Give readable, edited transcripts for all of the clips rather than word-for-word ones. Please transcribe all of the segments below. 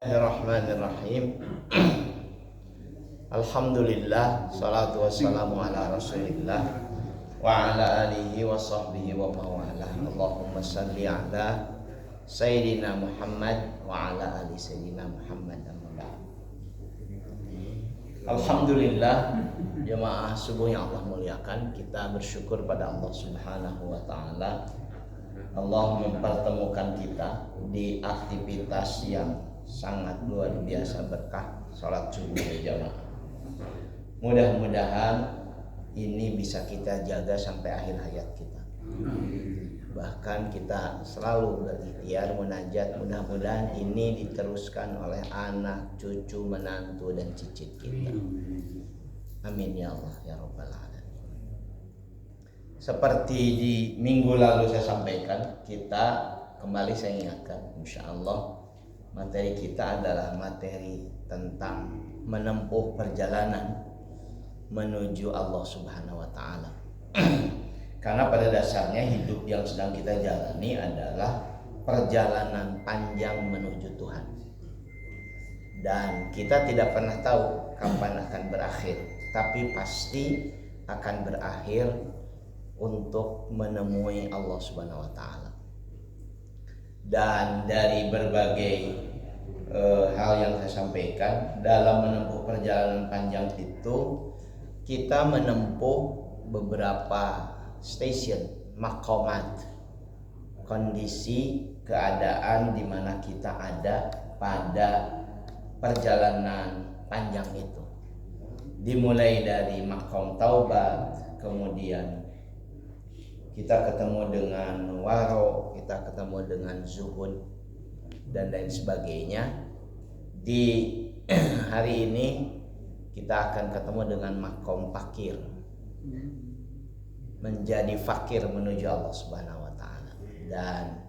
Bismillahirrahmanirrahim. Alhamdulillah, salatu wassalamu ala rasulillah wa ala alihi wa sahbihi wa mawalah. Allahumma salli ala Sayyidina Muhammad wa ala ali Sayyidina Muhammad. Alhamdulillah, jemaah subuh yang Allah muliakan, kita bersyukur pada Allah Subhanahu wa taala. Allah mempertemukan kita di aktivitas yang sangat luar biasa berkah, salat subuh berjamaah. Mudah-mudahan ini bisa kita jaga sampai akhir hayat kita. Bahkan kita selalu berikhtiar munajat, mudah-mudahan ini diteruskan oleh anak, cucu, menantu dan cicit kita. Amin ya Allah ya Rabbal alamin. Seperti di minggu lalu saya sampaikan, kita kembali saya ingatkan, insya Allah materi kita adalah materi tentang menempuh perjalanan menuju Allah Subhanahu wa taala. Karena pada dasarnya hidup yang sedang kita jalani adalah perjalanan panjang menuju Tuhan. Dan kita tidak pernah tahu kapan akan berakhir, tapi pasti akan berakhir untuk menemui Allah Subhanahu wa taala. Dan dari berbagai hal yang saya sampaikan dalam menempuh perjalanan panjang itu, kita menempuh beberapa station, maqamat, kondisi keadaan di mana kita ada pada perjalanan panjang itu. Dimulai dari maqam taubat, kemudian kita ketemu dengan waro, kita ketemu dengan zuhud dan lain sebagainya. Di hari ini kita akan ketemu dengan makom fakir, menjadi fakir menuju Allah Subhanahu wa taala. Dan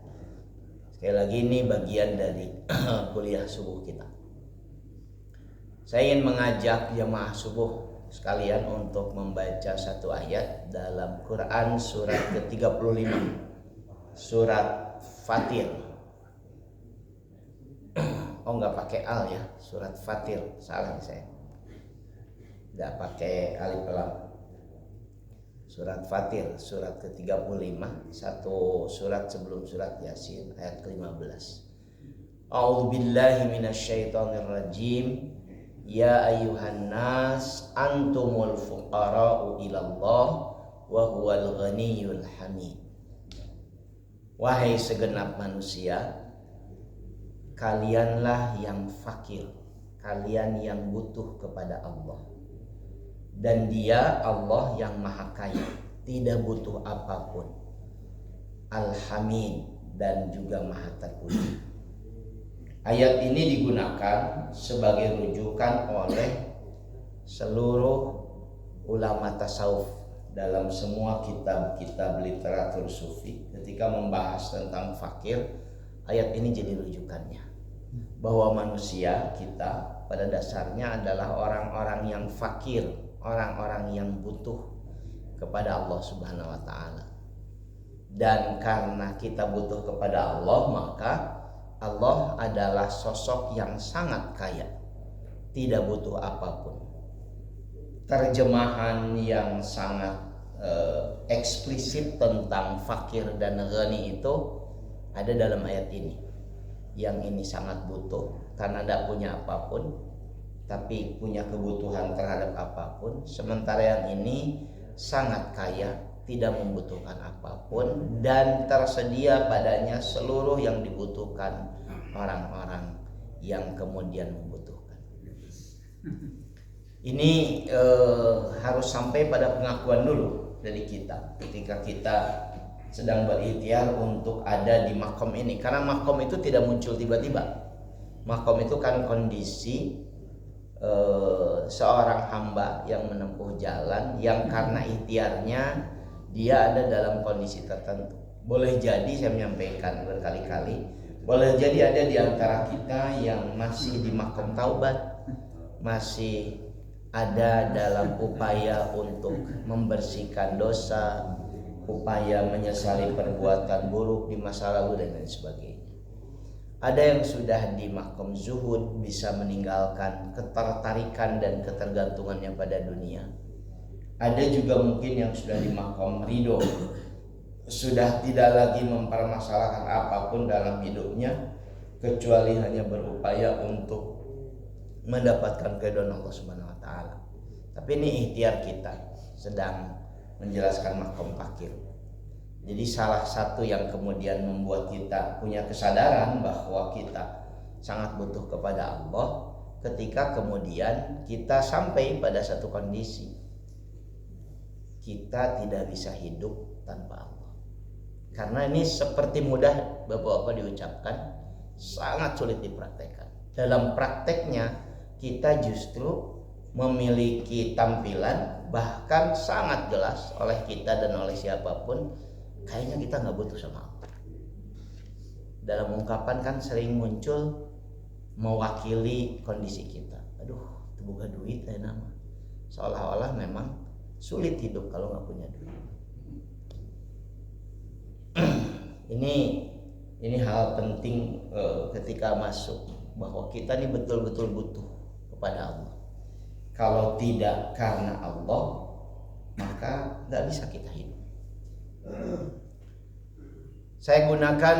sekali lagi ini bagian dari kuliah subuh kita. Saya ingin mengajak jemaah subuh sekalian untuk membaca satu ayat dalam Quran surat ke-35, surat Fatir. Oh, enggak pakai al ya, surat Fatir, salah saya. Enggak pakai alif lam. Surat Fatir, surat ke-35, satu surat sebelum surat Yasin, ayat ke-15. A'udzu billahi minasyaitonir rajim. Ya ayyuhan nas antumul fuqara'u ilallah wa huwal ghaniyyul hamid. Wahai segenap manusia, kalianlah yang fakir, kalian yang butuh kepada Allah. Dan Dia Allah yang maha kaya, tidak butuh apapun. Al-Hamid, dan juga maha terpuji. Ayat ini digunakan sebagai rujukan oleh seluruh ulama tasawuf dalam semua kitab-kitab literatur sufi. Ketika membahas tentang fakir, ayat ini jadi rujukannya, bahwa manusia kita pada dasarnya adalah orang-orang yang fakir, orang-orang yang butuh kepada Allah Subhanahu wa taala. Dan karena kita butuh kepada Allah, maka Allah adalah sosok yang sangat kaya, tidak butuh apapun. Terjemahan yang sangat eksplisit tentang fakir dan ghani itu ada dalam ayat ini. Yang ini sangat butuh karena tidak punya apapun, tapi punya kebutuhan terhadap apapun. Sementara yang ini sangat kaya, tidak membutuhkan apapun, dan tersedia padanya seluruh yang dibutuhkan orang-orang yang kemudian membutuhkan. Ini harus sampai pada pengakuan dulu dari kita ketika kita sedang berikhtiar untuk ada di makom ini. Karena makom itu tidak muncul tiba-tiba. Makom itu kan kondisi seorang hamba yang menempuh jalan yang karena ikhtiarnya dia ada dalam kondisi tertentu. Boleh jadi, saya menyampaikan berkali-kali, boleh jadi ada di antara kita yang masih di makom taubat, masih ada dalam upaya untuk membersihkan dosa, upaya menyesali perbuatan buruk di masa lalu dan lain sebagainya. Ada yang sudah di makom zuhud, bisa meninggalkan ketertarikan dan ketergantungannya pada dunia. Ada juga mungkin yang sudah di makom ridho, sudah tidak lagi mempermasalahkan apapun dalam hidupnya kecuali hanya berupaya untuk mendapatkan keridhaan Allah Subhanahu wa taala. Tapi ini ikhtiar kita sedang menjelaskan makom fakir. Jadi salah satu yang kemudian membuat kita punya kesadaran bahwa kita sangat butuh kepada Allah ketika kemudian kita sampai pada satu kondisi kita tidak bisa hidup tanpa Allah. Karena ini seperti mudah Bapak-bapak diucapkan, sangat sulit dipraktekkan. Dalam prakteknya kita justru memiliki tampilan bahkan sangat jelas oleh kita dan oleh siapapun, kayaknya kita nggak butuh sama Allah. Dalam ungkapan kan sering muncul mewakili kondisi kita. Aduh, buka duit nama. Seolah-olah memang sulit hidup kalau nggak punya duit. Ini hal penting ketika masuk, bahwa kita ini betul-betul butuh kepada Allah. Kalau tidak karena Allah, maka nggak bisa kita hidup. Saya gunakan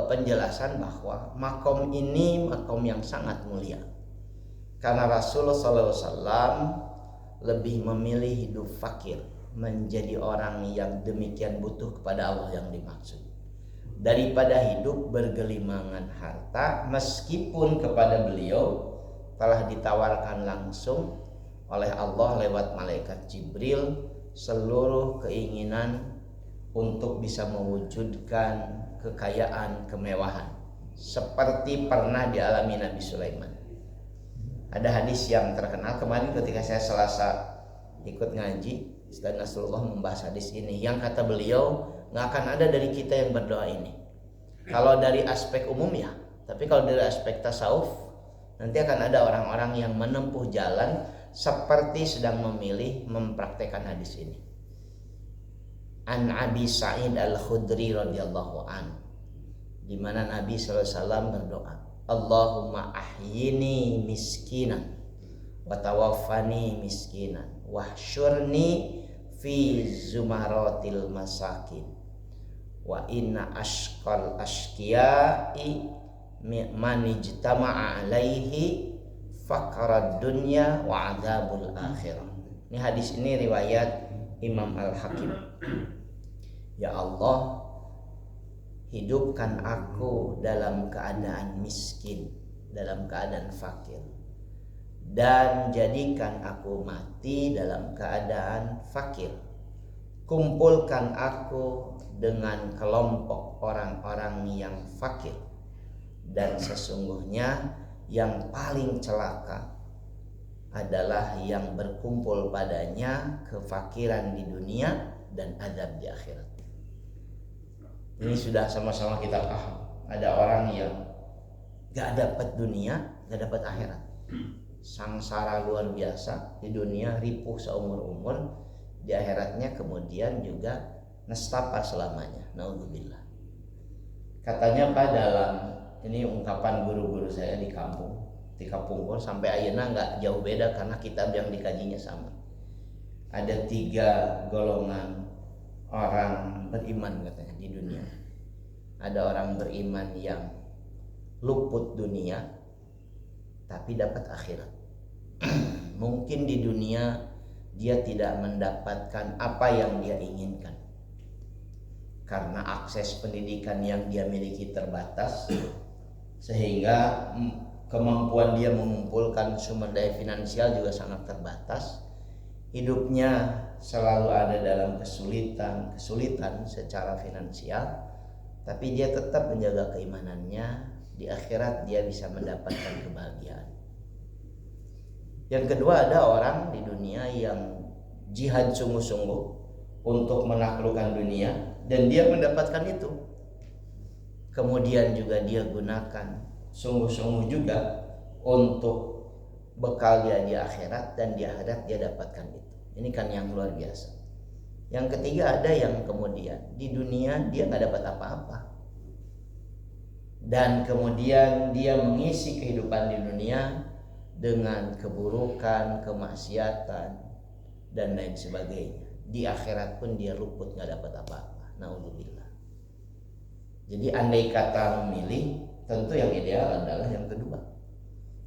penjelasan bahwa makom ini makom yang sangat mulia, karena Rasulullah SAW lebih memilih hidup fakir, menjadi orang yang demikian butuh kepada Allah yang dimaksud, daripada hidup bergelimangan harta, meskipun kepada beliau telah ditawarkan langsung oleh Allah lewat malaikat Jibril seluruh keinginan untuk bisa mewujudkan kekayaan, kemewahan seperti pernah dialami Nabi Sulaiman. Ada hadis yang terkenal kemarin ketika saya Selasa ikut ngaji, Ustaz Nasrullah membahas hadis ini, yang kata beliau, nggak akan ada dari kita yang berdoa ini kalau dari aspek umum ya, tapi kalau dari aspek tasawuf nanti akan ada orang-orang yang menempuh jalan seperti sedang memilih mempraktekkan hadis ini. An Abi Sa'id Al-Khudri radhiyallahu an, di mana Nabi SAW berdoa, Allahumma ahyini miskinan wa tawaffani miskinan wahsyurni fi zumaratil masakin wa inna ashqal ashqiyai man ijtama'a alaihi faqrad dunya wa adzabul akhirah. Ini hadis ini riwayat Imam Al-Hakim. Ya Allah, hidupkan aku dalam keadaan miskin, dalam keadaan fakir, dan jadikan aku mati dalam keadaan fakir. Kumpulkan aku dengan kelompok orang-orang yang fakir, dan sesungguhnya yang paling celaka adalah yang berkumpul padanya kefakiran di dunia dan azab di akhirat. Ini sudah sama-sama kita paham. Ada orang yang gak dapat dunia, gak dapat akhirat, sangsara luar biasa di dunia, ripuh seumur-umur, di akhiratnya kemudian juga nestapa selamanya. Naudzubillah. Katanya Pak, dalam ini ungkapan guru-guru saya di kampung, di Kapungkur sampai ayeuna nggak jauh beda karena kitab yang dikajinya sama. Ada 3 golongan orang beriman katanya di dunia. Ada orang beriman yang luput dunia tapi dapat akhirat. Mungkin di dunia dia tidak mendapatkan apa yang dia inginkan karena akses pendidikan yang dia miliki terbatas, sehingga kemampuan dia mengumpulkan sumber daya finansial juga sangat terbatas. Hidupnya selalu ada dalam kesulitan secara finansial, tapi dia tetap menjaga keimanannya. Di akhirat dia bisa mendapatkan kebahagiaan. Yang kedua, ada orang di dunia yang jihad sungguh-sungguh untuk menaklukkan dunia dan dia mendapatkan itu. Kemudian juga dia gunakan sungguh-sungguh juga untuk bekal dia di akhirat, dan di akhirat dia dapatkan itu. Ini kan yang luar biasa. Yang ketiga, ada yang kemudian di dunia dia nggak dapat apa-apa, dan kemudian dia mengisi kehidupan di dunia dengan keburukan, kemaksiatan dan lain sebagainya. Di akhirat pun dia luput, nggak dapat apa-apa. Naudzubillah. Jadi andai kata memilih, tentu yang ideal adalah yang kedua,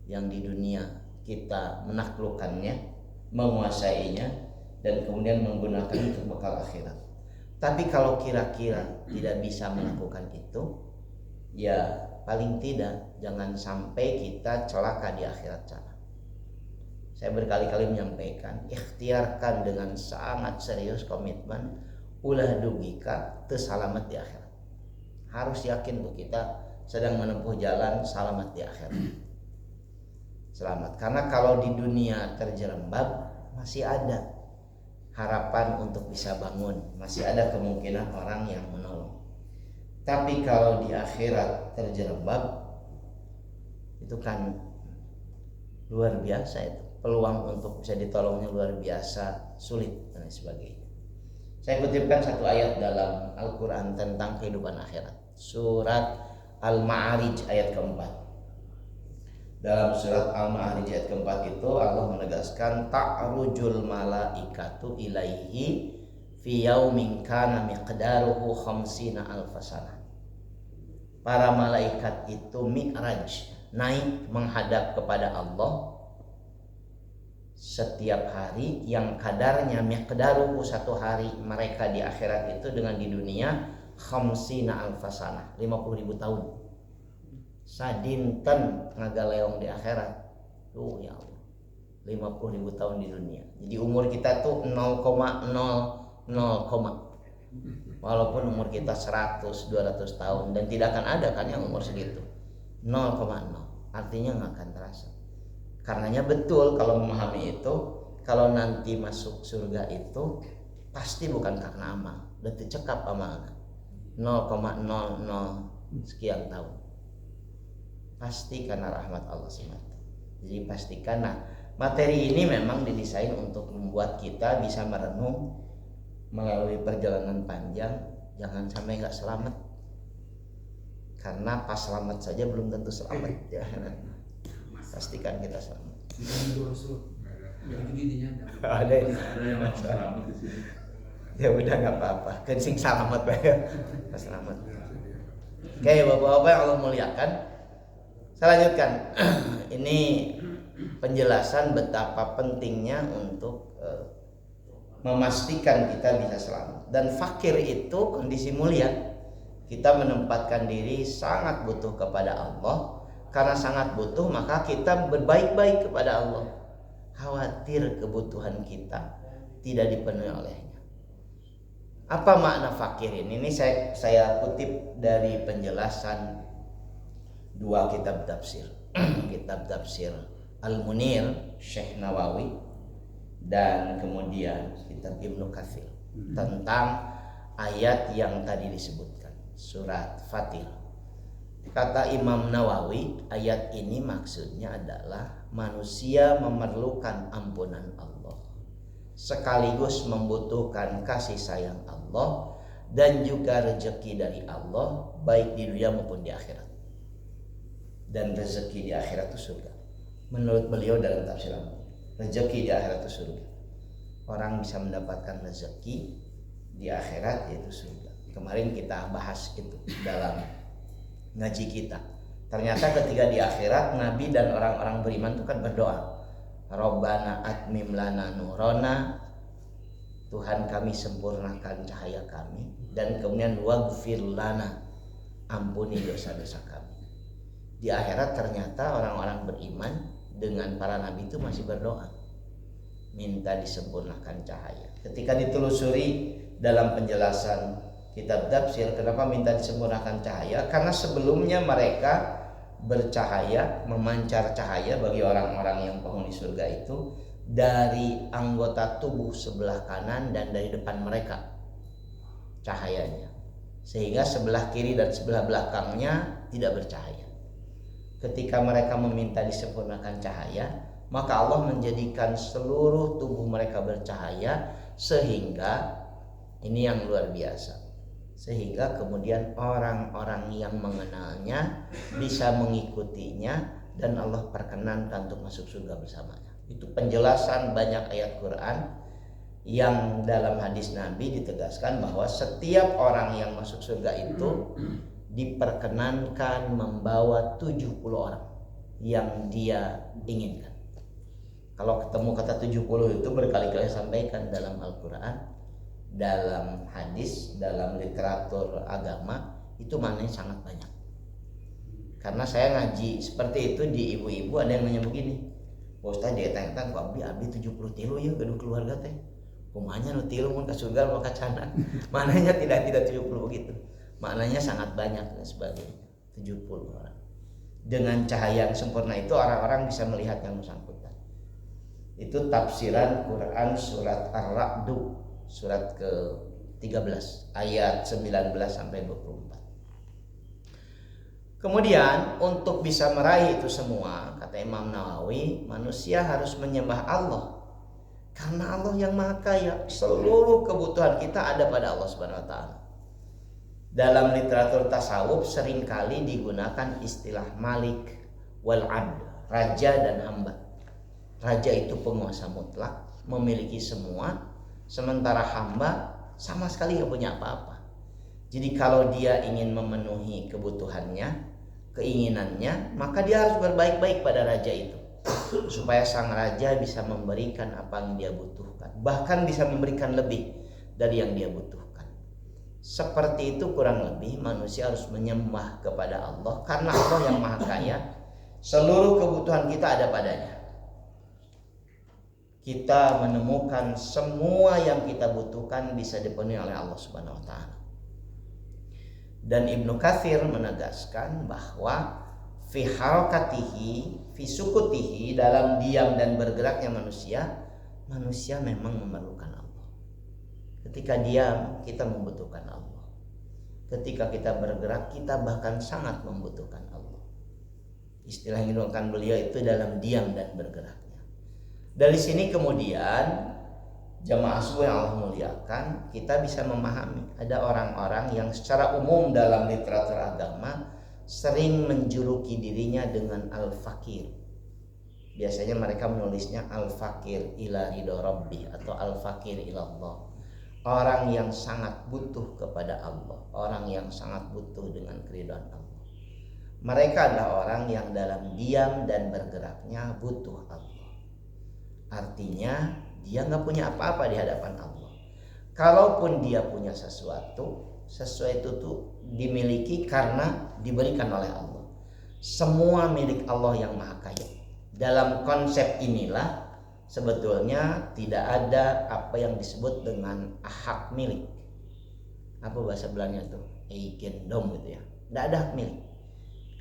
yang di dunia kita menaklukkannya, menguasainya, dan kemudian menggunakan untuk bekal akhirat. Tapi kalau kira-kira tidak bisa melakukan itu, ya paling tidak jangan sampai kita celaka di akhirat sana. Saya berkali-kali menyampaikan, ikhtiarkan dengan sangat serius komitmen, ulah dugika tersalamat di akhirat. Harus yakin tuh kita sedang menempuh jalan selamat di akhirat. Selamat, karena kalau di dunia terjerembab masih ada harapan untuk bisa bangun, masih ada kemungkinan orang yang menolong. Tapi kalau di akhirat terjerembab, itu kan luar biasa itu. Peluang untuk bisa ditolongnya luar biasa sulit dan sebagainya. Saya kutipkan satu ayat dalam Al-Quran tentang kehidupan akhirat. Surat Al-Ma'arij ayat keempat. Dalam surat Al-Ma'arij ayat keempat itu Allah menegaskan ta'rujul malaikatu ilaihi fi yaumin kana miqdaruhu khamsina alfasana. Para malaikat itu mi'raj, naik menghadap kepada Allah setiap hari yang kadarnya miqdaruhu, satu hari mereka di akhirat itu dengan di dunia khamsina alfasana, 50.000 tahun. Sadinten ngagaleong di akhirat tuh ya Allah, 50.000 tahun di dunia. Jadi umur kita tuh 0,00, walaupun umur kita 100-200 tahun, dan tidak akan ada kan yang umur segitu, 0,0, artinya nggak akan terasa. Karenanya betul kalau memahami itu, kalau nanti masuk surga itu pasti bukan karena amal, udah tercekap amalnya 0,00 sekian tahun, pasti karena rahmat Allah semata. Jadi pastikan. Nah, materi ini memang didesain untuk membuat kita bisa merenung melalui perjalanan panjang, jangan sampai nggak selamat, karena pas selamat saja belum tentu selamat ya. Pastikan kita selamat. Ada yang selamat di sini. Ya udah nggak apa-apa, kencing selamat banget, selamat. Oke, bapak-bapak yang Allah muliakan, saya lanjutkan. Ini penjelasan betapa pentingnya untuk memastikan kita bisa selamat. Dan fakir itu kondisi mulia. Kita menempatkan diri sangat butuh kepada Allah. Karena sangat butuh, maka kita berbaik-baik kepada Allah. Khawatir kebutuhan kita tidak dipenuhi olehnya. Apa makna fakir ini? Ini saya kutip dari penjelasan dua kitab tafsir. Kitab tafsir Al-Munir Syekh Nawawi, dan kemudian kitab Ibnu Katsir tentang ayat yang tadi disebutkan, surat Fatir. Kata Imam Nawawi, ayat ini maksudnya adalah manusia memerlukan ampunan Allah, sekaligus membutuhkan kasih sayang Allah, dan juga rezeki dari Allah, baik di dunia maupun di akhirat. Dan rezeki di akhirat itu surga. Menurut beliau dalam tafsiran, rezeki di akhirat itu surga. Orang bisa mendapatkan rezeki di akhirat yaitu surga. Kemarin kita bahas itu dalam ngaji kita. Ternyata ketika di akhirat, Nabi dan orang-orang beriman itu kan berdoa, Rabbana atmim lana nurona, Tuhan kami sempurnakan cahaya kami, dan kemudian waghfir lana, ampuni dosa-dosa kami. Di akhirat ternyata orang-orang beriman dengan para nabi itu masih berdoa, minta disempurnakan cahaya. Ketika ditelusuri dalam penjelasan kitab tafsir, kenapa minta disempurnakan cahaya? Karena sebelumnya mereka bercahaya, memancar cahaya bagi orang-orang yang penghuni surga itu dari anggota tubuh sebelah kanan dan dari depan mereka cahayanya, sehingga sebelah kiri dan sebelah belakangnya tidak bercahaya. Ketika mereka meminta disempurnakan cahaya, maka Allah menjadikan seluruh tubuh mereka bercahaya, sehingga ini yang luar biasa, sehingga kemudian orang-orang yang mengenalnya bisa mengikutinya dan Allah perkenankan untuk masuk surga bersamanya. Itu penjelasan banyak ayat Quran yang dalam hadis Nabi ditegaskan bahwa setiap orang yang masuk surga itu diperkenankan membawa 70 orang yang dia inginkan. Kalau ketemu kata 70 itu berkali-kali sampaikan dalam Al-Quran, dalam hadis, dalam literatur agama, itu maknanya sangat banyak. Karena saya ngaji seperti itu di ibu-ibu, ada yang nanya begini, Pak Ustaz dia tanya-tanya ku abdi 70 tilu ya gaduh keluarga teh. Kumanya nu tilu mun ka surga maka cana. Maknanya tidak 70 begitu. Maknanya sangat banyak dan sebagainya. 70 orang. Dengan cahaya yang sempurna itu orang-orang bisa melihat yang bersangkutan. Itu tafsiran Quran surat Ar-Ra'd surat ke-13 ayat 19 sampai 24. Kemudian untuk bisa meraih itu semua, kata Imam Nawawi, manusia harus menyembah Allah. Karena Allah yang Maha Kaya, seluruh kebutuhan kita ada pada Allah Subhanahu wa taala. Dalam literatur tasawuf seringkali digunakan istilah Malik wal Abd, raja dan hamba. Raja itu penguasa mutlak, memiliki semua, sementara hamba sama sekali nggak punya apa-apa. Jadi kalau dia ingin memenuhi kebutuhannya, keinginannya, maka dia harus berbaik-baik pada raja itu, supaya sang raja bisa memberikan apa yang dia butuhkan, bahkan bisa memberikan lebih dari yang dia butuhkan. Seperti itu kurang lebih manusia harus menyembah kepada Allah, karena Allah yang Maha Kaya, seluruh kebutuhan kita ada padanya. Kita menemukan semua yang kita butuhkan bisa dipenuhi oleh Allah Subhanahu wa taala. Dan Ibnu Katsir menegaskan bahwa fi harakatihi fi sukutihi, dalam diam dan bergeraknya manusia memang memerlukan Allah. Ketika diam kita membutuhkan Allah. Ketika kita bergerak kita bahkan sangat membutuhkan Allah. Istilah yang digunakan beliau itu dalam diam dan bergeraknya. Dari sini kemudian jamaah subuh yang Allah muliakan, kita bisa memahami ada orang-orang yang secara umum dalam literatur agama sering menjuluki dirinya dengan al-fakir. Biasanya mereka menulisnya al-fakir ila ridho rabbi atau al-fakir ila Allah. Orang yang sangat butuh kepada Allah, orang yang sangat butuh dengan keridhaan Allah. Mereka adalah orang yang dalam diam dan bergeraknya butuh Allah. Artinya dia nggak punya apa-apa di hadapan Allah. Kalaupun dia punya sesuatu itu tuh dimiliki karena diberikan oleh Allah. Semua milik Allah yang Maha Kaya. Dalam konsep inilah sebetulnya tidak ada apa yang disebut dengan hak milik. Apa bahasa Belanda tuh? Eigendom gitu ya. Tidak ada hak milik.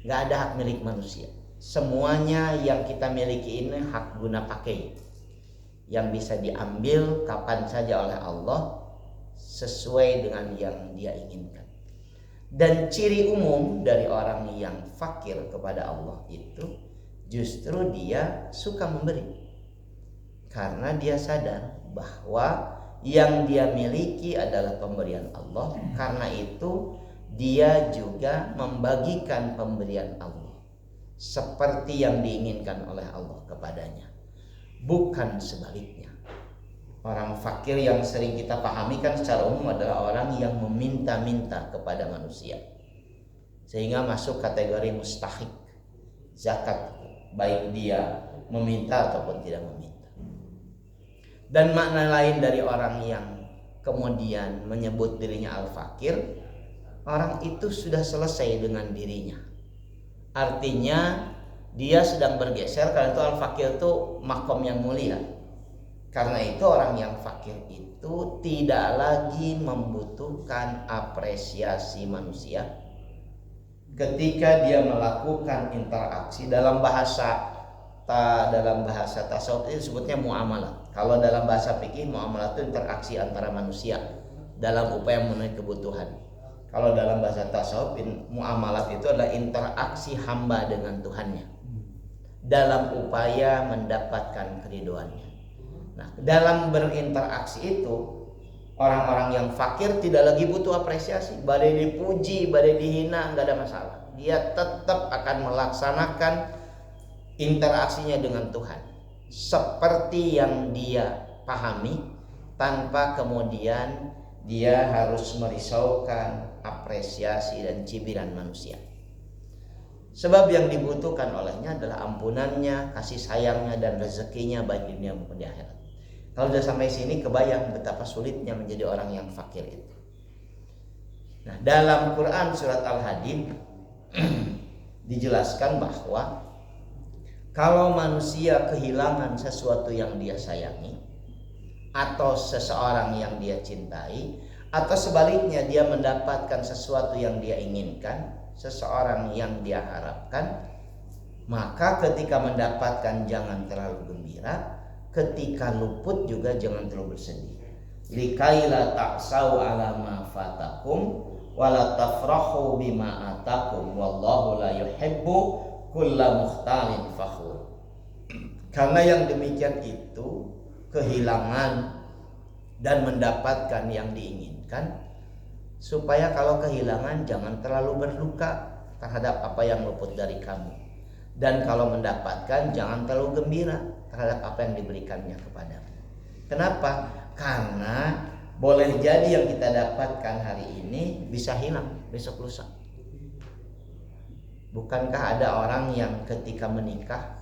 Nggak ada hak milik manusia. Semuanya yang kita miliki ini hak guna pakai, yang bisa diambil kapan saja oleh Allah sesuai dengan yang dia inginkan. Dan ciri umum dari orang yang fakir kepada Allah itu justru dia suka memberi, karena dia sadar bahwa yang dia miliki adalah pemberian Allah. Karena itu dia juga membagikan pemberian Allah seperti yang diinginkan oleh Allah kepadanya, bukan sebaliknya. Orang fakir yang sering kita pahami kan secara umum adalah orang yang meminta-minta kepada manusia, sehingga masuk kategori mustahik zakat, baik dia meminta ataupun tidak meminta. Dan makna lain dari orang yang kemudian menyebut dirinya al-fakir, orang itu sudah selesai dengan dirinya. Artinya dia sedang bergeser, karena itu al-fakir itu makom yang mulia. Karena itu orang yang fakir itu tidak lagi membutuhkan apresiasi manusia ketika dia melakukan interaksi. Dalam bahasa tasawuf itu disebutnya muamalah. Kalau dalam bahasa fikih, muamalah itu interaksi antara manusia dalam upaya memenuhi kebutuhan. Kalau dalam bahasa tasawuf, muamalah itu adalah interaksi hamba dengan Tuhannya dalam upaya mendapatkan keridhoannya. Nah, dalam berinteraksi itu Orang-orang yang fakir tidak lagi butuh apresiasi, badai dipuji, badai dihina, nggak ada masalah. Dia tetap akan melaksanakan interaksinya dengan Tuhan seperti yang dia pahami, tanpa kemudian dia harus merisaukan apresiasi dan cibiran manusia. Sebab yang dibutuhkan olehnya adalah ampunannya, kasih sayangnya, dan rezekinya baik di dunia maupun di akhirat. Kalau sudah sampai sini kebayang betapa sulitnya menjadi orang yang fakir itu. Nah, dalam Quran surat Al-Hadid dijelaskan bahwa kalau manusia kehilangan sesuatu yang dia sayangi, atau seseorang yang dia cintai, atau sebaliknya dia mendapatkan sesuatu yang dia inginkan, seseorang yang dia harapkan, maka ketika mendapatkan jangan terlalu gembira, ketika luput juga jangan terlalu bersedih. Likaila ta'sau ala ma fatakum wala tafrahu bima atakum wallahu la yuhibbu kulla mukhtalin fakhur. Karena yang demikian itu, kehilangan dan mendapatkan yang diinginkan, supaya kalau kehilangan jangan terlalu berduka terhadap apa yang luput dari kamu, dan kalau mendapatkan jangan terlalu gembira terhadap apa yang diberikannya kepadamu. Kenapa? Karena boleh jadi yang kita dapatkan hari ini bisa hilang besok lusa. Bukankah ada orang yang ketika menikah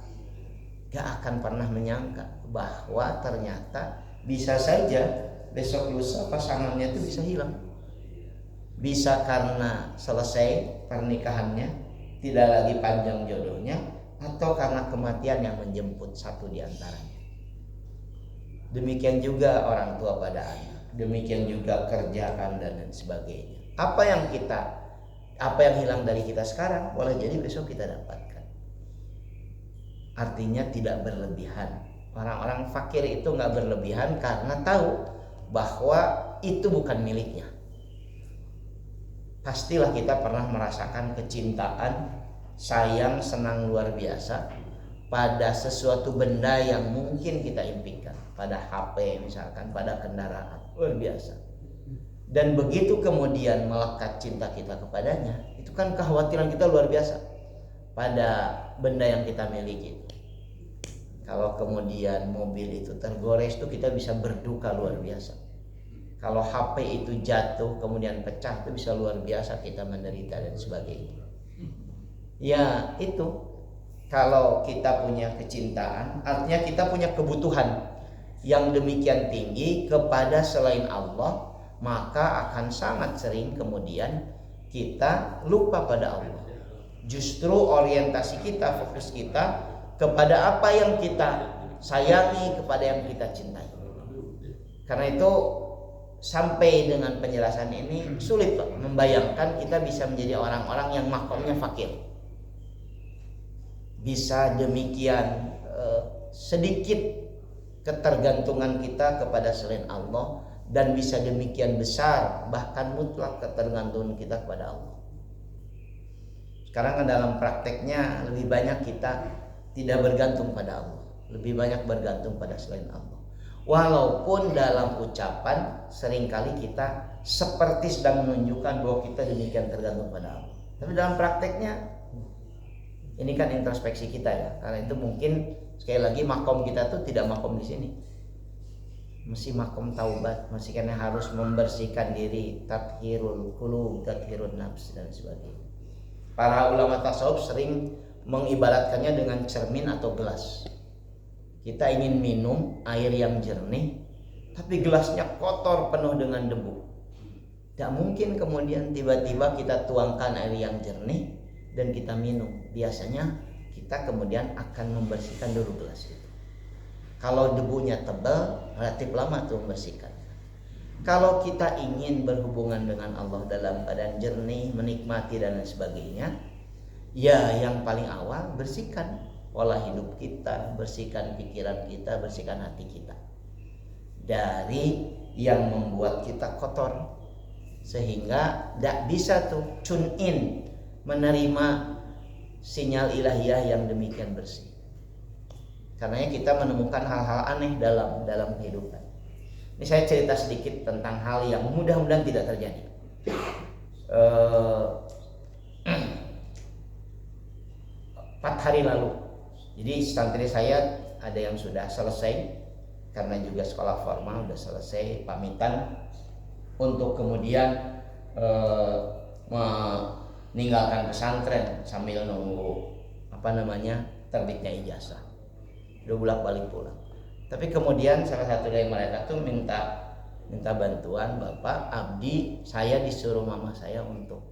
gak akan pernah menyangka bahwa ternyata bisa saja besok lusa pasangannya itu bisa hilang. Bisa karena selesai pernikahannya, tidak lagi panjang jodohnya, atau karena kematian yang menjemput satu di antaranya. Demikian juga orang tua pada anak, demikian juga kerjaan dan lain sebagainya. Apa yang hilang dari kita sekarang boleh jadi besok kita dapatkan. Artinya tidak berlebihan. Orang-orang fakir itu nggak berlebihan karena tahu bahwa itu bukan miliknya. Pastilah kita pernah merasakan kecintaan, sayang, senang luar biasa pada sesuatu benda yang mungkin kita impikan, pada HP misalkan, pada kendaraan, luar biasa. Dan begitu kemudian melekat cinta kita kepadanya, itu kan kekhawatiran kita luar biasa pada benda yang kita miliki. Kalau kemudian mobil itu tergores, itu kita bisa berduka luar biasa. Kalau HP itu jatuh kemudian pecah, itu bisa luar biasa kita menderita dan sebagainya. Ya itu, kalau kita punya kecintaan, artinya kita punya kebutuhan yang demikian tinggi kepada selain Allah, maka akan sangat sering kemudian kita lupa pada Allah. Justru orientasi kita, fokus kita kepada apa yang kita sayangi, kepada yang kita cintai. Karena itu sampai dengan penjelasan ini sulit Pak membayangkan kita bisa menjadi orang-orang yang makomnya fakir. Bisa demikian sedikit ketergantungan kita kepada selain Allah, dan bisa demikian besar bahkan mutlak ketergantungan kita kepada Allah. Sekarang dalam prakteknya lebih banyak kita tidak bergantung pada Allah, lebih banyak bergantung pada selain Allah. Walaupun dalam ucapan seringkali kita seperti sedang menunjukkan bahwa kita demikian tergantung pada Allah, tapi dalam prakteknya ini kan introspeksi kita ya. Karena itu mungkin sekali lagi makom kita tuh tidak makom di sini, mesti makom taubat, mesti karena harus membersihkan diri, tathirul qulub, tathirun nafs dan sebagainya. Para ulama tasawuf sering mengibaratkannya dengan cermin atau gelas. Kita ingin minum air yang jernih, tapi gelasnya kotor penuh dengan debu. Tidak mungkin kemudian tiba-tiba kita tuangkan air yang jernih dan kita minum. Biasanya kita kemudian akan membersihkan dulu gelas itu. Kalau debunya tebal, relatif lama tuh membersihkan. Kalau kita ingin berhubungan dengan Allah dalam keadaan jernih, menikmati dan lain sebagainya, ya yang paling awal bersihkan pola hidup kita, bersihkan pikiran kita, bersihkan hati kita dari yang membuat kita kotor, sehingga tidak bisa tuh tune in menerima sinyal ilahiyah yang demikian bersih. Karena kita menemukan hal-hal aneh dalam kehidupan. Ini saya cerita sedikit tentang hal yang mudah-mudahan tidak terjadi. 4 hari lalu, jadi santri saya ada yang sudah selesai karena juga sekolah formal sudah selesai, pamitan untuk kemudian meninggalkan pesantren sambil nunggu terbitnya ijazah. Udah bolak-balik pulang. Tapi kemudian salah satu dari mereka tuh minta bantuan, Bapak Abdi, saya disuruh mama saya untuk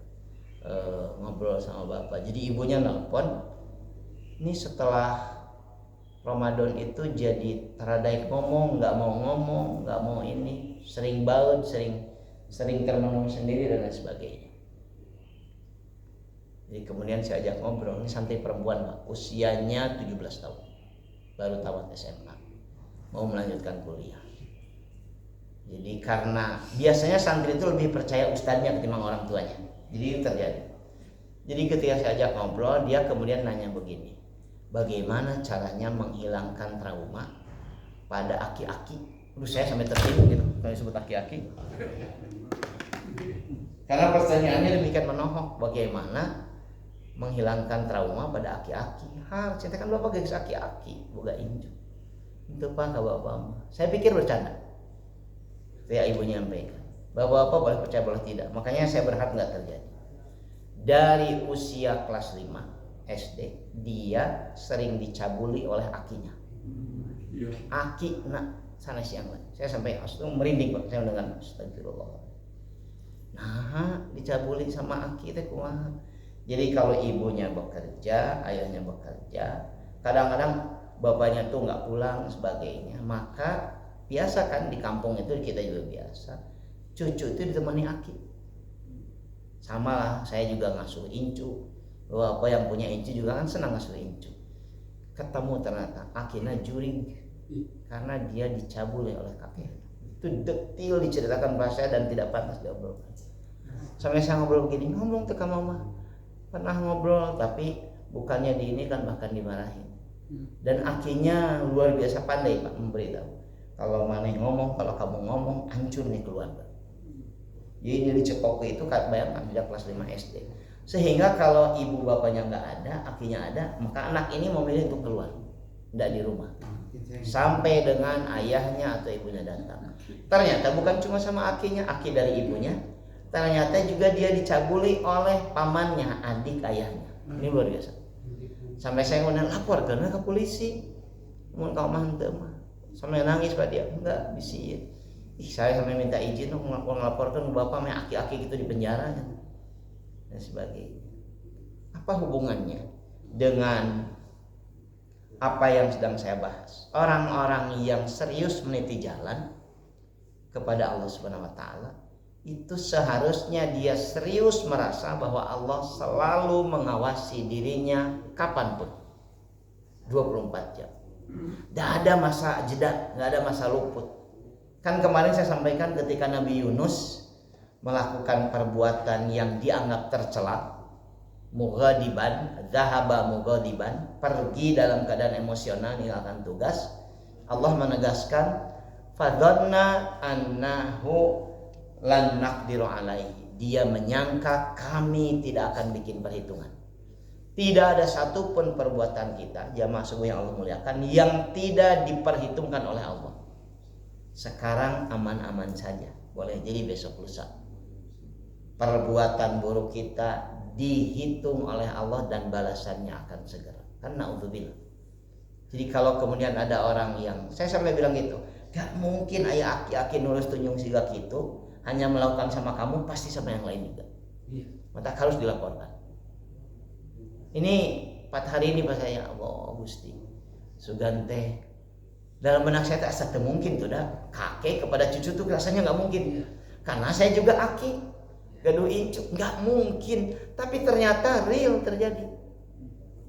ngobrol sama Bapak. Jadi ibunya nelpon, ini setelah Ramadan itu jadi teradai ngomong, nggak mau ini, sering baut, sering termenung sendiri dan lain sebagainya. Jadi kemudian saya ajak ngobrol, ini santri perempuan Pak, usianya 17 tahun, baru tamat SMA, mau melanjutkan kuliah. Jadi karena biasanya santri itu lebih percaya ustadznya ketimbang orang tuanya, jadi itu terjadi. Jadi ketika saya ajak ngobrol, dia kemudian nanya begini, bagaimana caranya menghilangkan trauma pada aki-aki? Saya sampai tersinggung gitu kalau disebut aki-aki. Karena pertanyaannya demikian menohok, bagaimana menghilangkan trauma pada aki-aki? Cinta kan Bapak guys aki-aki, boga inju. Itu Pak Bapak. Saya pikir bercanda. Ya ibunya nyampaikan. Bapak-bapak boleh percaya boleh tidak. Makanya saya berharap nggak terjadi. Dari usia kelas 5 SD, dia sering dicabuli oleh akinya. Aki nak sana siang lain. Saya sampai merinding Pak, saya mendengar astagfirullah. Nah, dicabuli sama aki teh kumaha. Jadi kalau ibunya bekerja, ayahnya bekerja, kadang-kadang bapaknya tuh nggak pulang sebagainya, maka biasa kan di kampung itu kita juga biasa, cucu itu ditemani aki. Sama lah, saya juga ngasuh incu. Bapak yang punya incu juga kan senang ngasuh incu. Ketemu ternyata akinya juring karena dia dicabuli oleh kakek. Itu detil diceritakan bahasa dan tidak pantas diobrolkan. Sampai saya ngobrol begini, ngomong ke mama, pernah ngobrol tapi bukannya di ini kan bahkan dimarahin. Dan akinya luar biasa pandai Pak memberitahu. Kalau maneh ngomong, kalau kamu ngomong, hancur nih keluarga. Jadi dari cekoki itu bayangkan sejak kelas 5 SD. Sehingga kalau ibu bapaknya nggak ada, akinya ada, maka anak ini memilih untuk keluar, tidak di rumah. Sampai dengan ayahnya atau ibunya datang. Ternyata bukan cuma sama akinya, aki dari ibunya. Ternyata juga dia dicabuli oleh pamannya, adik ayahnya. Ini luar biasa. Sampai saya kemudian lapor karena ke polisi. Mau kau mantep mah. Sampai nangis Pak dia, enggak bisi. Saya sampai minta izin untuk melaporkan bapak main aki-aki gitu di penjara kan. Dan sebagainya. Apa hubungannya dengan apa yang sedang saya bahas? Orang-orang yang serius meniti jalan kepada Allah Subhanahu wa taala itu seharusnya dia serius merasa bahwa Allah selalu mengawasi dirinya kapanpun 24 jam. Tidak ada masa jeda, tidak ada masa luput. Kan kemarin saya sampaikan ketika Nabi Yunus melakukan perbuatan yang dianggap tercela, mughadiban, zahaba mughadiban, pergi dalam keadaan emosional meninggalkan tugas. Allah menegaskan fadhanna annahu lan naqdiru alaihi. Dia menyangka kami tidak akan bikin perhitungan. Tidak ada satupun perbuatan kita, jamaah subuh yang Allah muliakan, yang tidak diperhitungkan oleh Allah. Sekarang aman-aman saja, boleh jadi besok lusa perbuatan buruk kita dihitung oleh Allah dan balasannya akan segera. Karena naudzubillah. Jadi kalau kemudian ada orang yang, saya sampai bilang gitu, gak mungkin ayah aki-aki nulis tunjung siga gitu, hanya melakukan sama kamu, pasti sama yang lain juga. Maka harus dilaporkan. Ini 4 hari ini pas saya, Allah Gusti Sugante dalam benak saya tak mungkin tuh dah kakek kepada cucu tuh rasanya nggak mungkin karena saya juga aki gaduh incu nggak mungkin, tapi ternyata real terjadi.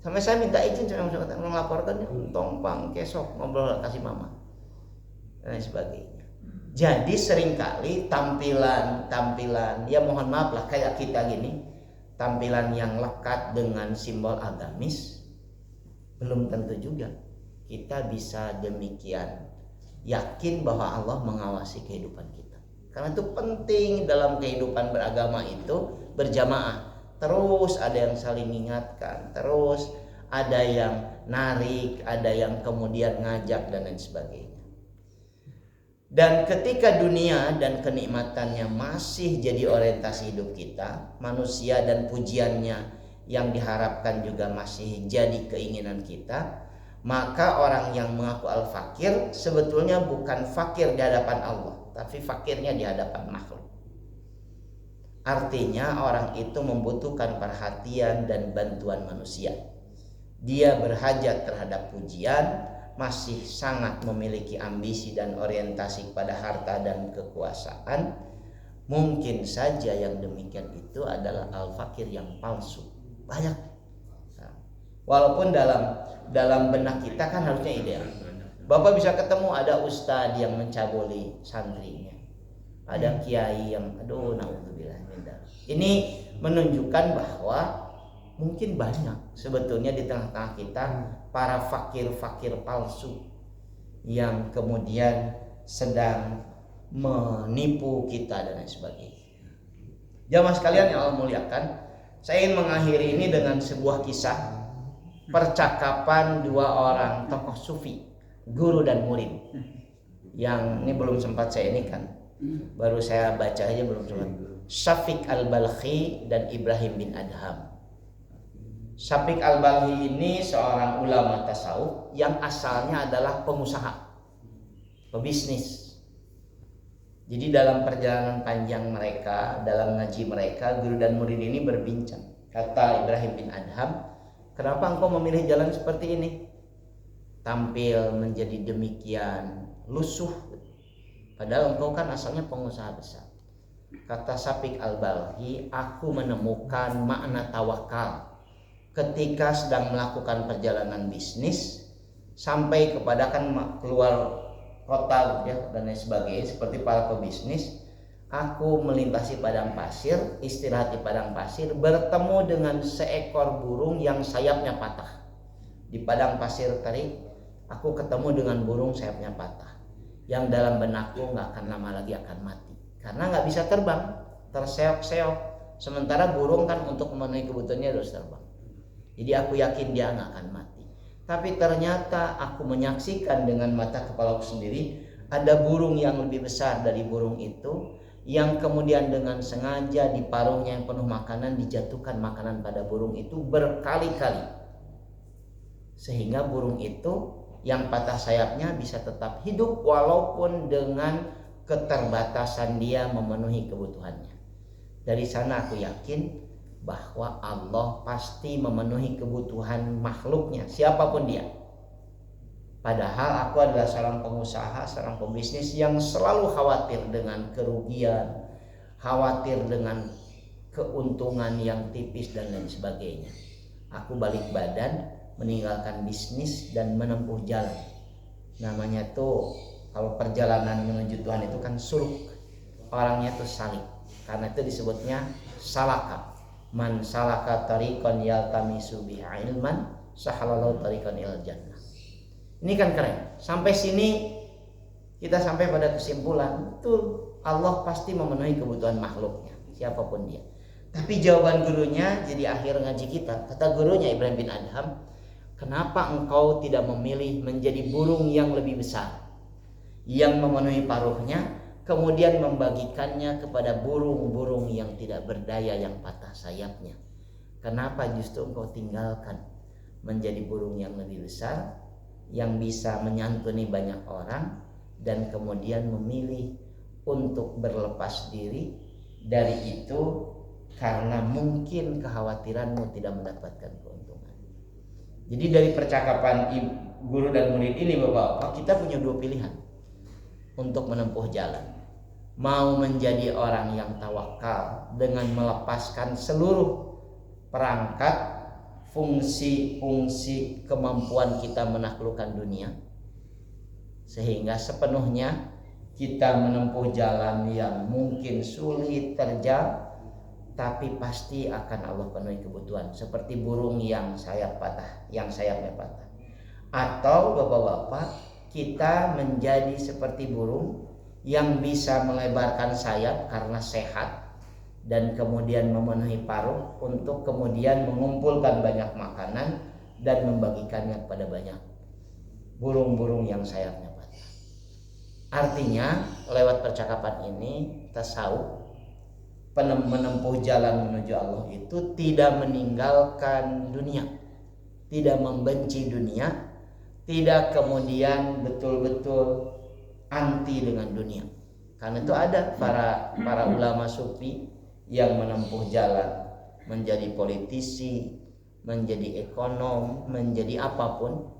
Sampai saya minta izin sama melaporkannya, tompang kesok ngobrol kasih mama dan sebagainya. Jadi seringkali tampilan ya mohon maaf lah kayak kita gini, tampilan yang lekat dengan simbol agamis belum tentu juga kita bisa demikian yakin bahwa Allah mengawasi kehidupan kita. Karena itu penting dalam kehidupan beragama itu berjamaah. Terus ada yang saling mengingatkan, terus ada yang narik, ada yang kemudian ngajak dan lain sebagainya. Dan ketika dunia dan kenikmatannya masih jadi orientasi hidup kita, manusia dan pujiannya yang diharapkan juga masih jadi keinginan kita, maka orang yang mengaku al-fakir sebetulnya bukan fakir di hadapan Allah, tapi fakirnya di hadapan makhluk. Artinya orang itu membutuhkan perhatian dan bantuan manusia. Dia berhajat terhadap pujian, masih sangat memiliki ambisi dan orientasi pada harta dan kekuasaan. Mungkin saja yang demikian itu adalah al-fakir yang palsu. Banyak. Nah, walaupun dalam benak kita kan harusnya ideal. Bapak bisa ketemu ada ustadz yang mencabuli santrinya, ada kiai yang naudzubillah. Ini menunjukkan bahwa mungkin banyak sebetulnya di tengah-tengah kita para fakir-fakir palsu yang kemudian sedang menipu kita dan lain sebagainya. Jamaah sekalian yang Allah muliakan, saya ingin mengakhiri ini dengan sebuah kisah percakapan dua orang tokoh sufi, guru dan murid. Yang ini belum sempat saya ini kan, baru saya baca aja belum sempat. Syafiq al-Balkhi dan Ibrahim bin Adham. Syafiq al-Balkhi ini seorang ulama tasawuf yang asalnya adalah pengusaha, pebisnis. Jadi dalam perjalanan panjang mereka, dalam ngaji mereka, guru dan murid ini berbincang. Kata Ibrahim bin Adham, kenapa engkau memilih jalan seperti ini? Tampil menjadi demikian lusuh, padahal engkau kan asalnya pengusaha besar. Kata Syafiq al-Balkhi, aku menemukan makna tawakal ketika sedang melakukan perjalanan bisnis sampai kepada kan keluar kota ya, dan lain sebagainya seperti para pebisnis. Aku melintasi padang pasir, istirahat di padang pasir, bertemu dengan seekor burung yang sayapnya patah. Di padang pasir tadi aku ketemu dengan burung sayapnya patah, yang dalam benakku nggak akan lama lagi akan mati karena nggak bisa terbang, terseok-seok. Sementara burung kan untuk memenuhi kebutuhannya harus terbang. Jadi aku yakin dia nggak akan mati. Tapi ternyata aku menyaksikan dengan mata kepalaku sendiri ada burung yang lebih besar dari burung itu, yang kemudian dengan sengaja di parungnya yang penuh makanan dijatuhkan makanan pada burung itu berkali-kali, sehingga burung itu yang patah sayapnya bisa tetap hidup walaupun dengan keterbatasan dia memenuhi kebutuhannya. Dari sana aku yakin bahwa Allah pasti memenuhi kebutuhan makhluknya, siapapun dia. Padahal aku adalah seorang pengusaha, seorang pebisnis yang selalu khawatir dengan kerugian, khawatir dengan keuntungan yang tipis dan lain sebagainya. Aku balik badan, meninggalkan bisnis dan menempuh jalan. Namanya tuh kalau perjalanan menuju Tuhan itu kan suluk, orangnya tuh salik. Karena itu disebutnya salaka. Man salaka tariqan yaltamisu bihi ilman sahalallahu tariqan ilal jannah. Ini kan keren. Sampai sini kita sampai pada kesimpulan, betul, Allah pasti memenuhi kebutuhan makhluknya, siapapun dia. Tapi jawaban gurunya jadi akhir ngaji kita. Kata gurunya Ibrahim bin Adham, kenapa engkau tidak memilih menjadi burung yang lebih besar, yang memenuhi paruhnya, kemudian membagikannya kepada burung-burung yang tidak berdaya yang patah sayapnya? Kenapa justru engkau tinggalkan menjadi burung yang lebih besar, yang bisa menyantuni banyak orang, dan kemudian memilih untuk berlepas diri dari itu karena mungkin kekhawatiranmu tidak mendapatkan keuntungan? Jadi dari percakapan guru dan murid ini, Bapak-bapak, kita punya dua pilihan untuk menempuh jalan. Mau menjadi orang yang tawakal dengan melepaskan seluruh perangkat, fungsi-fungsi kemampuan kita menaklukkan dunia, sehingga sepenuhnya kita menempuh jalan yang mungkin sulit terjal, tapi pasti akan Allah penuhi kebutuhan, seperti burung yang sayapnya patah. Atau Bapak-bapak, kita menjadi seperti burung yang bisa melebarkan sayap karena sehat dan kemudian memenuhi paruh untuk kemudian mengumpulkan banyak makanan dan membagikannya kepada banyak burung-burung yang sayapnya patah. Artinya lewat percakapan ini tasawuf menempuh jalan menuju Allah itu tidak meninggalkan dunia, tidak membenci dunia, tidak kemudian betul-betul anti dengan dunia. Karena itu ada para ulama sufi yang menempuh jalan menjadi politisi, menjadi ekonom, menjadi apapun,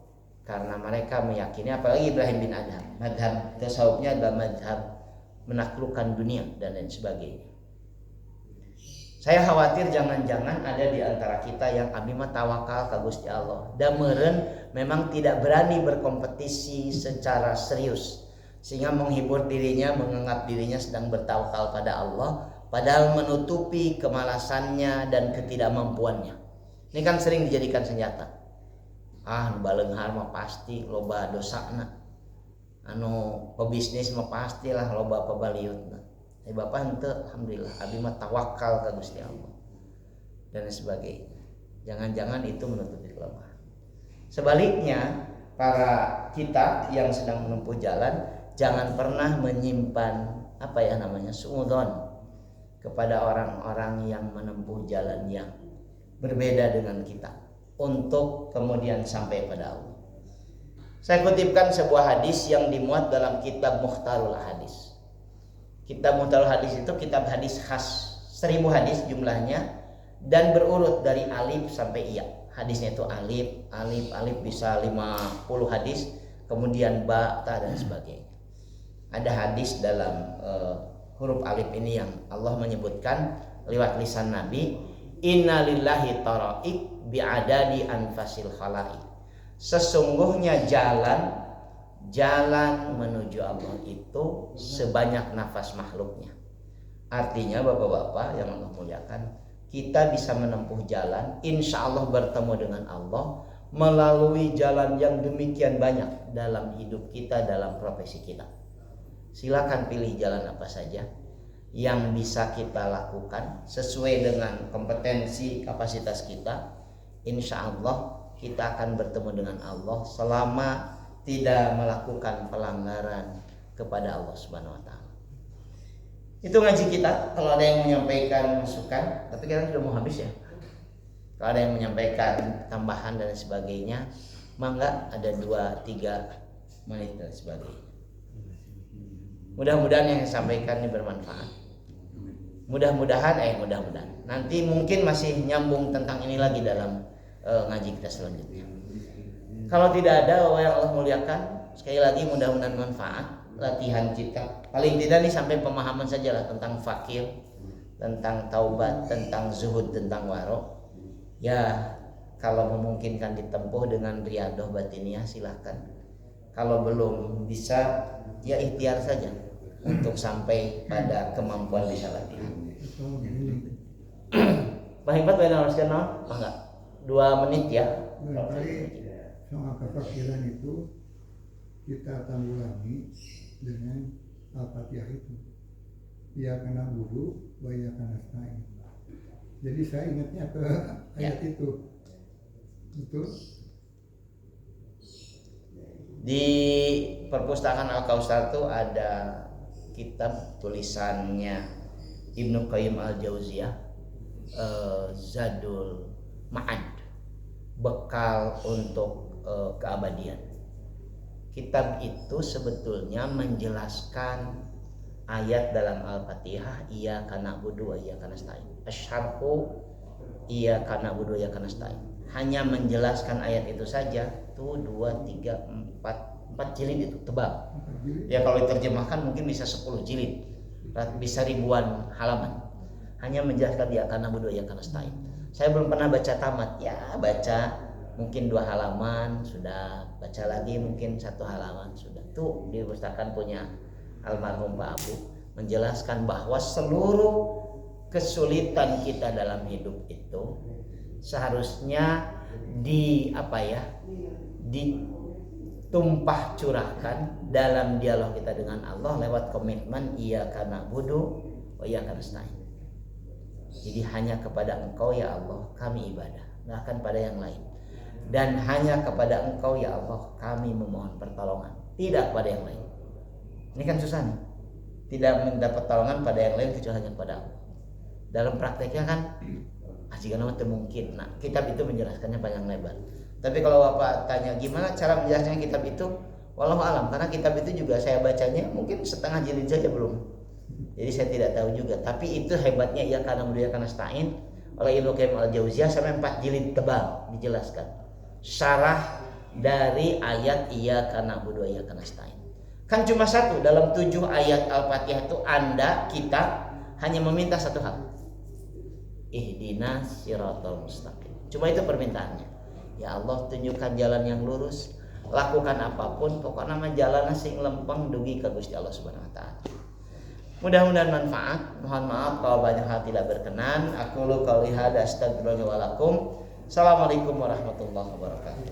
karena mereka meyakini, apalagi Ibrahim bin Adham, madhab tasawufnya adalah madhab menaklukkan dunia dan lain sebagainya. Saya khawatir jangan-jangan ada di antara kita yang abdi mah tawakal ka Gusti Allah dan meureun memang tidak berani berkompetisi secara serius, sehingga menghibur dirinya, menganggap dirinya sedang bertawakal pada Allah, padahal menutupi kemalasannya dan ketidakmampuannya. Ini kan sering dijadikan senjata. Nu baleunghar mah pasti loba dosana. Anu pebisnis mah pastilah loba pabaliutna. Bapak henteu alhamdulillah abdi mah tawakal ka Gusti Allah dan sebagainya. Jangan-jangan itu menutupi kelemahan. Sebaliknya, para kita yang sedang menempuh jalan jangan pernah menyimpan suudzon kepada orang-orang yang menempuh jalan yang berbeda dengan kita untuk kemudian sampai pada Allah. Saya kutipkan sebuah hadis yang dimuat dalam kitab Mukhtarul Hadis. Kitab Mukhtarul Hadis itu kitab hadis khas, 1000 hadis jumlahnya dan berurut dari alif sampai iya. Hadisnya itu alif bisa 50 hadis, kemudian ba, ta dan sebagainya. Ada hadis dalam huruf alif ini yang Allah menyebutkan lewat lisan Nabi, innalillahi tara'iq bi'adadi anfasil khalaiq. Sesungguhnya jalan menuju Allah itu sebanyak nafas makhluknya. Artinya bapak-bapak yang Allah muliakan, kita bisa menempuh jalan insya Allah bertemu dengan Allah melalui jalan yang demikian banyak dalam hidup kita, dalam profesi kita. Silakan pilih jalan apa saja yang bisa kita lakukan sesuai dengan kompetensi kapasitas kita. Insya Allah kita akan bertemu dengan Allah selama tidak melakukan pelanggaran kepada Allah Subhanahu wa taala. Itu ngaji kita. Kalau ada yang menyampaikan masukan, tapi kita sudah mau habis ya. Kalau ada yang menyampaikan tambahan dan sebagainya, mangga, ada 2-3 menit dan sebagainya. Mudah-mudahan yang saya sampaikan ini bermanfaat. Mudah-mudahan nanti mungkin masih nyambung tentang ini lagi dalam ngaji kita selanjutnya. Kalau tidak ada yang Allah muliakan, sekali lagi mudah-mudahan manfaat latihan kita. Paling tidak nih sampai pemahaman sajalah tentang fakir, tentang taubat, tentang zuhud, tentang waro. Ya, kalau memungkinkan ditempuh dengan riyadhah batiniah silahkan. Kalau belum bisa, ya ikhtiar saja untuk sampai pada kemampuan bisa latihan. Pak Hikmat bayar haruskan enggak? 2 menit ya. Soal kefakiran itu kita tanggulangi dengan Al-Fatihah itu. Iyyaka na'budu wa iyyaka nasta'in. Jadi saya ingatnya ke ayat itu. Betul? Di perpustakaan Al-Kautsar itu ada kitab tulisannya Ibnu Qayyim Al-Jauziyah, Zadul Ma'ad, bekal untuk keabadian. Kitab itu sebetulnya menjelaskan ayat dalam Al-Fatihah, iyyaka na'budu wa iyyaka nasta'in. Asyarhu iyyaka na'budu wa iyyaka nasta'in. Hanya menjelaskan ayat itu saja, tuh 2, 3, 4 jilid itu tebal. Ya kalau diterjemahkan mungkin bisa 10 jilid, bisa ribuan halaman. Hanya menjelaskan iyyaka na'budu wa iyyaka nasta'in. Saya belum pernah baca tamat, ya baca mungkin 2 halaman sudah, baca lagi mungkin 1 halaman sudah. Tuh di perpustakaan punya almarhum Pak Abu menjelaskan bahwa seluruh kesulitan kita dalam hidup itu seharusnya tumpah curahkan dalam dialog kita dengan Allah lewat komitmen iyyaka na'budu wa iyyaka nasta'in. Jadi hanya kepada Engkau ya Allah kami ibadah, nggak akan pada yang lain. Dan hanya kepada Engkau ya Allah kami memohon pertolongan, tidak pada yang lain. Ini kan susah nih, tidak minta pertolongan pada yang lain kecuali hanya kepada Allah. Dalam prakteknya kan jika nama mungkin. Nah, kitab itu menjelaskannya panjang lebar. Tapi kalau Bapak tanya gimana cara menjelaskannya kitab itu, wallahu alam, karena kitab itu juga saya bacanya mungkin setengah jilid saja belum. Jadi saya tidak tahu juga. Tapi itu hebatnya ya karena mulia karena stain oleh Ibnu Qayyim al-Jauziyah sampai 4 jilid tebal dijelaskan. Syarah dari ayat iyyaka na'budu wa iyyaka nasta'in. Kan cuma satu dalam 7 ayat Al-Fatihah itu kita hanya meminta satu hal. Ihdinas siratal mustaqim. Cuma itu permintaannya. Ya Allah tunjukkan jalan yang lurus, lakukan apapun pokoknya mah jalan sing lempeng dugi ka Gusti Allah Subhanahu wa taala. Mudah-mudahan manfaat. Mohon maaf kalau banyak hal tidak berkenan. Aku lu qauli hada astagfirullah wa lakum. Assalamualaikum warahmatullahi wabarakatuh.